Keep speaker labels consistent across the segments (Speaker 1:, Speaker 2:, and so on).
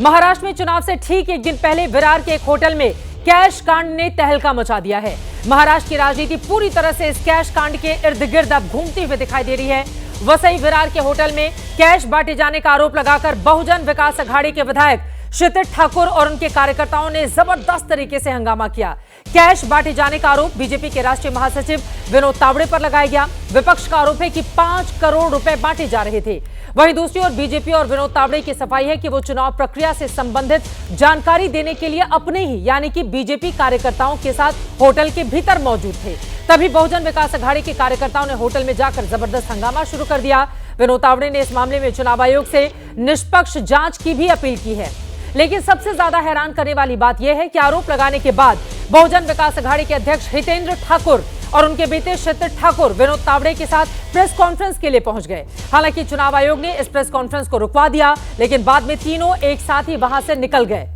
Speaker 1: महाराष्ट्र में चुनाव से ठीक एक दिन पहले विरार के एक होटल में कैश कांड ने तहलका मचा दिया है। महाराष्ट्र की राजनीति पूरी तरह से इस कैश कांड के इर्द गिर्द अब घूमती हुई दिखाई दे रही है। वसई विरार के होटल में कैश बांटे जाने का आरोप लगाकर बहुजन विकास अघाड़ी के विधायक क्षितिज ठाकुर और उनके कार्यकर्ताओं ने जबरदस्त तरीके से हंगामा किया। कैश बांटे जाने का आरोप बीजेपी के राष्ट्रीय महासचिव विनोद तावड़े पर लगाया गया। विपक्ष का आरोप है कि 5 करोड़ रुपए बांटे जा रहे थे। वहीं दूसरी ओर बीजेपी और विनोद तावड़े की सफाई है कि वो चुनाव प्रक्रिया से संबंधित जानकारी देने के लिए अपने ही यानी कि बीजेपी कार्यकर्ताओं के साथ होटल के भीतर मौजूद थे। तभी बहुजन विकास अघाड़ी के कार्यकर्ताओं ने होटल में जाकर जबरदस्त हंगामा शुरू कर दिया। विनोद तावड़े ने इस मामले में चुनाव आयोग से निष्पक्ष जांच की भी अपील की है। लेकिन सबसे ज्यादा हैरान करने वाली बात यह है कि आरोप लगाने के बाद बहुजन विकास अघाड़ी के अध्यक्ष हितेंद्र ठाकुर और उनके बेटे क्षितिज ठाकुर विनोद तावड़े के साथ प्रेस कॉन्फ्रेंस के लिए पहुंच गए। हालांकि चुनाव आयोग ने इस प्रेस कॉन्फ्रेंस को रुकवा दिया, लेकिन बाद में तीनों एक साथ ही वहां से निकल गए।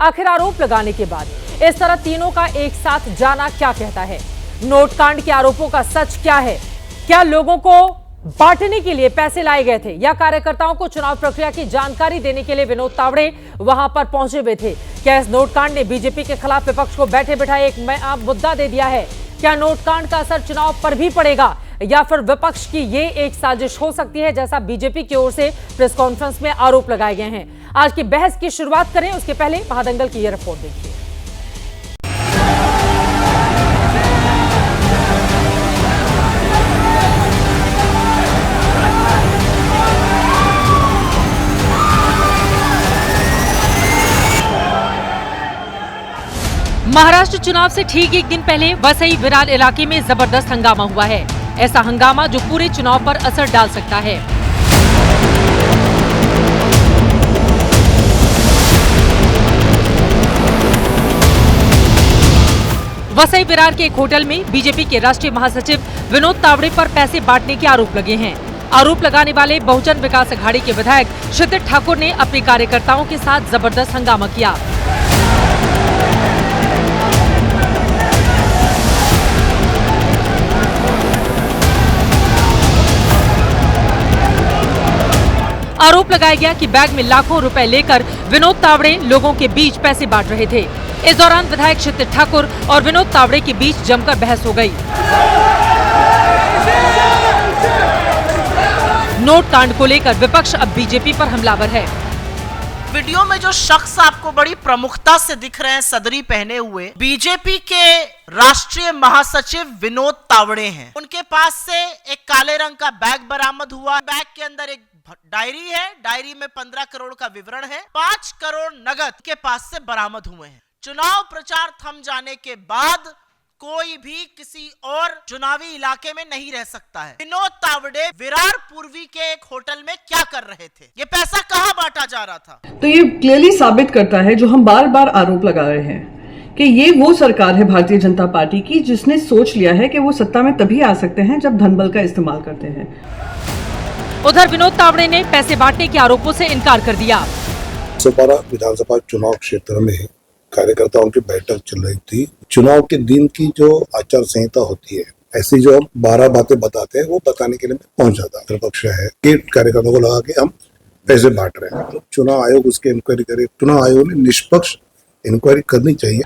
Speaker 1: आखिर आरोप लगाने के बाद इस तरह तीनों का एक साथ जाना क्या कहता है? नोट कांड के आरोपों का सच क्या है? क्या लोगों को बांटने के लिए पैसे लाए गए थे या कार्यकर्ताओं को चुनाव प्रक्रिया की जानकारी देने के लिए विनोद तावड़े वहां पर पहुंचे हुए थे? क्या इस नोट कांड ने बीजेपी के खिलाफ विपक्ष को बैठे बिठाए एक मुद्दा दे दिया है? क्या नोट कांड का असर चुनाव पर भी पड़ेगा या फिर विपक्ष की ये एक साजिश हो सकती है, जैसा बीजेपी की ओर से प्रेस कॉन्फ्रेंस में आरोप लगाए गए हैं? आज की बहस की शुरुआत करें उसके पहले महादंगल की यह रिपोर्ट देखिए। महाराष्ट्र चुनाव से ठीक एक दिन पहले वसई विरार इलाके में जबरदस्त हंगामा हुआ है। ऐसा हंगामा जो पूरे चुनाव पर असर डाल सकता है। वसई विरार के एक होटल में बीजेपी के राष्ट्रीय महासचिव विनोद तावड़े पर पैसे बांटने के आरोप लगे हैं। आरोप लगाने वाले बहुजन विकास अघाड़ी के विधायक क्षितिज ठाकुर ने अपने कार्यकर्ताओं के साथ जबरदस्त हंगामा किया। आरोप लगाया गया कि बैग में लाखों रुपए लेकर विनोद तावड़े लोगों के बीच पैसे बांट रहे थे। इस दौरान विधायक क्षितिज ठाकुर और विनोद तावड़े के बीच जमकर बहस हो गई। नोट कांड को लेकर विपक्ष अब बीजेपी पर हमलावर है।
Speaker 2: वीडियो में जो शख्स आपको बड़ी प्रमुखता से दिख रहे हैं सदरी पहने हुए, बीजेपी के राष्ट्रीय महासचिव विनोद तावड़े हैं। उनके पास से एक काले रंग का बैग बरामद हुआ। बैग के अंदर एक डायरी है। डायरी में 15 करोड़ का विवरण है। 5 करोड़ नगद के पास से बरामद हुए हैं। चुनाव प्रचार थम जाने के बाद कोई भी किसी और चुनावी इलाके में नहीं रह सकता है। विनोद तावड़े विरार पूर्वी के एक होटल में क्या कर रहे थे? ये पैसा कहां बांटा जा रहा था?
Speaker 3: तो ये क्लियरली साबित करता है जो हम बार बार आरोप लगा रहे हैं कि ये वो सरकार है भारतीय जनता पार्टी की जिसने सोच लिया है कि वो सत्ता में तभी आ सकते हैं जब धन बल का इस्तेमाल करते हैं।
Speaker 1: उधर विनोद तावड़े ने पैसे बांटने के आरोपों से इनकार कर दिया।
Speaker 4: सुपारा विधानसभा चुनाव क्षेत्र में कार्यकर्ताओं की बैठक चल रही थी। चुनाव के दिन की जो आचार संहिता होती है, ऐसी जो हम 12 बातें बताते हैं वो बताने के लिए मैं पहुंचा था। विपक्ष है कि कार्यकर्ताओं को लगा के हम पैसे बांट रहे हैं, तो चुनाव आयोग उसकी इंक्वायरी करे। चुनाव आयोग ने निष्पक्ष इंक्वायरी करनी चाहिए।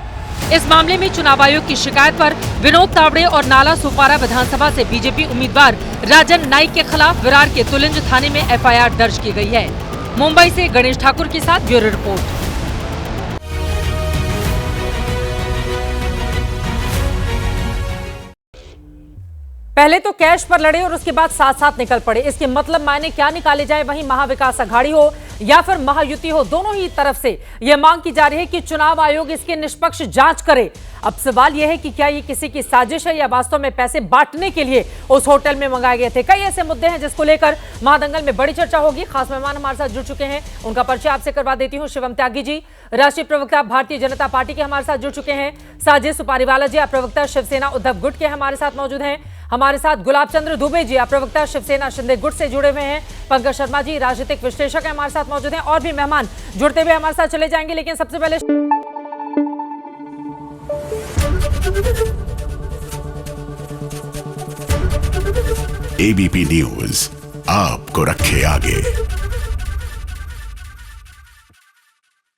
Speaker 1: इस मामले में चुनाव आयोग की शिकायत पर विनोद तावड़े और नाला सुपारा विधानसभा से बीजेपी उम्मीदवार राजन नाइक के खिलाफ विरार के तुलिंज थाने में एफआईआर दर्ज की गई है। मुंबई से गणेश ठाकुर के साथ ब्यूरो रिपोर्ट। पहले तो कैश पर लड़े और उसके बाद साथ साथ निकल पड़े। इसके मतलब मायने क्या निकाले जाए, वहीं महाविकास अघाड़ी हो या फिर महायुति हो, दोनों ही तरफ से यह मांग की जा रही है कि चुनाव आयोग इसकी निष्पक्ष जांच करे। अब सवाल यह है कि क्या ये किसी की साजिश है या वास्तव में पैसे बांटने के लिए उस होटल में मंगाए गए थे। कई ऐसे मुद्दे हैं जिसको लेकर महादंगल में बड़ी चर्चा होगी। खास मेहमान हमारे साथ जुड़ चुके हैं, उनका परिचय आपसे करवा देती हूँ। शिवम त्यागी जी, राष्ट्रीय प्रवक्ता भारतीय जनता पार्टी के हमारे साथ जुड़ चुके हैं। साजिद सुपारीवाला जी, आप प्रवक्ता शिवसेना उद्धव गुट के हमारे साथ मौजूद हैं। हमारे साथ गुलाब चंद्र दुबे जी, आप प्रवक्ता शिवसेना शिंदे गुट से जुड़े हुए हैं। पंकज शर्मा जी, राजनीतिक विश्लेषक हमारे साथ मौजूद हैं। और भी मेहमान जुड़ते हुए हमारे साथ चले जाएंगे, लेकिन सबसे पहले
Speaker 5: एबीपी न्यूज आपको रखे आगे।